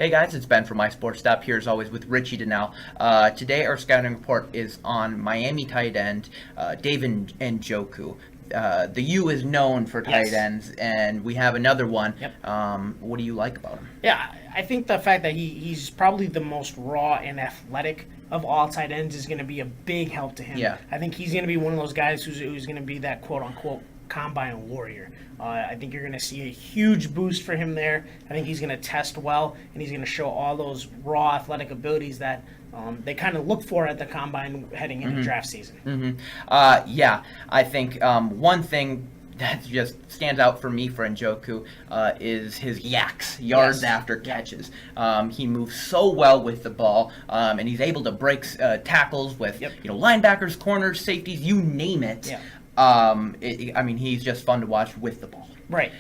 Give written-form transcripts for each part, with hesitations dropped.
Hey guys, it's Ben from My Sports Stop here as always with Richie Denell. Today our scouting report is on Miami tight end David Njoku. The U is known for tight ends, and we have another one. Yep. What do you like about him? Yeah, I think the fact that he's probably the most raw and athletic of all tight ends is going to be a big help to him. Yeah. I think he's going to be one of those guys who's going to be that quote-unquote combine warrior. I think you're going to see a huge boost for him there. I think he's going to test well, and he's going to show all those raw athletic abilities that they kind of look for at the combine heading into draft season. Yeah, I think one thing that just stands out for me for Njoku is his yards after catches. He moves so well with the ball, and he's able to break tackles with linebackers, corners, safeties, you name it. Yeah. I mean, he's just fun to watch with the ball. Right.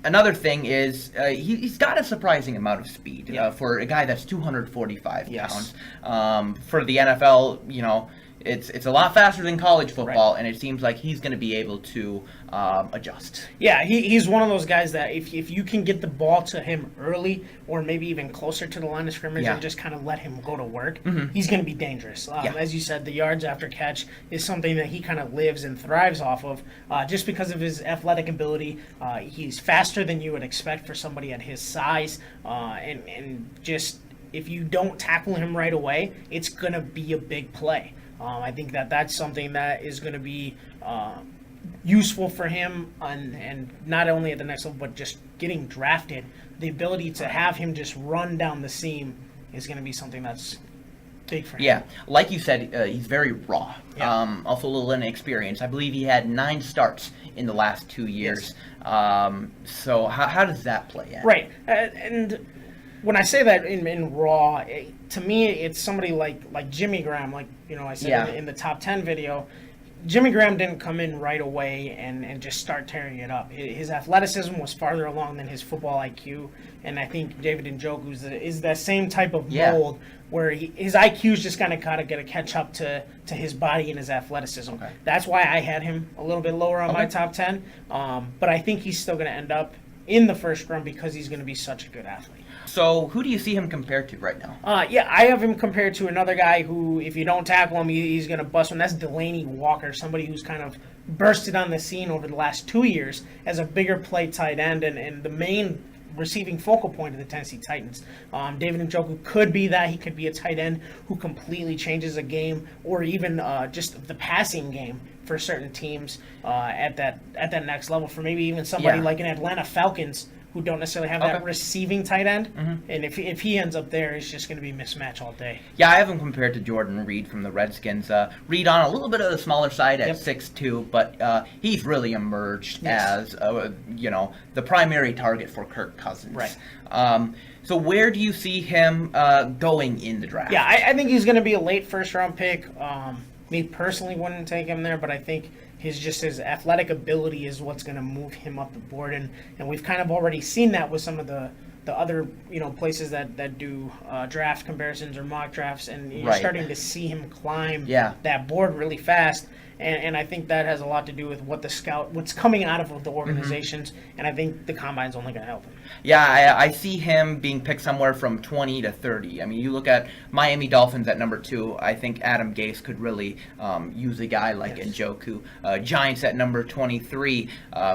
Another thing is he's got a surprising amount of speed for a guy that's 245 pounds. For the NFL, it's a lot faster than college football, and it seems like he's going to be able to adjust. Yeah, he's one of those guys that if you can get the ball to him early or maybe even closer to the line of scrimmage and just kind of let him go to work, he's going to be dangerous. As you said, the yards after catch is something that he kind of lives and thrives off of just because of his athletic ability. He's faster than you would expect for somebody at his size, and just if you don't tackle him right away, it's going to be a big play. I think that's something that is going to be useful for him, and not only at the next level, but just getting drafted. The ability to have him just run down the seam is going to be something that's big for him. Yeah, like you said, he's very raw. Yeah. Also a little inexperienced. I believe he had 9 starts in the last 2 years. So how does that play in? Right, and when I say that in raw, to me, it's somebody like Jimmy Graham, like I said in the top 10 video. Jimmy Graham didn't come in right away and just start tearing it up. His athleticism was farther along than his football IQ, and I think David Njoku is that same type of mold where his IQ is just kind of got to catch up to his body and his athleticism. Okay. That's why I had him a little bit lower on my top 10, but I think he's still going to end up in the first round because he's going to be such a good athlete. So who do you see him compared to right now? I have him compared to another guy who, if you don't tackle him, he's going to bust one. That's Delanie Walker, somebody who's kind of bursted on the scene over the last 2 years as a bigger play tight end and the main receiving focal point of the Tennessee Titans. David Njoku could be that. He could be a tight end who completely changes a game, or even just the passing game for certain teams at that next level. For maybe even somebody like an Atlanta Falcons who don't necessarily have that receiving tight end. And if he ends up there, it's just going to be mismatch all day. Yeah, I have him compared to Jordan Reed from the Redskins. Reed on a little bit of the smaller side at 6'2", but he's really emerged as the primary target for Kirk Cousins. Right. So where do you see him going in the draft? Yeah, I think he's going to be a late first-round pick. Me personally wouldn't take him there, but I think his athletic ability is what's going to move him up the board, and we've kind of already seen that with some of the other places that do draft comparisons or mock drafts, and you're starting to see him climb that board really fast. And I think that has a lot to do with what's coming out of the organizations, and I think the combine's only going to help him. Yeah, I see him being picked somewhere from 20 to 30. I mean, you look at Miami Dolphins at number 2. I think Adam Gase could really use a guy like Njoku. Giants at number 23.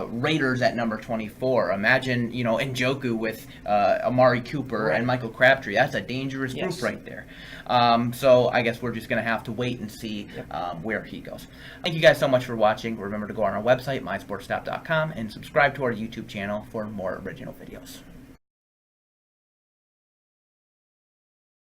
Raiders at number 24. Imagine, Njoku with Amari Cooper and Michael Crabtree. That's a dangerous group right there. So I guess we're just going to have to wait and see where he goes. Thank you guys so much for watching. Remember to go on our website, mysportstop.com, and subscribe to our YouTube channel for more original videos.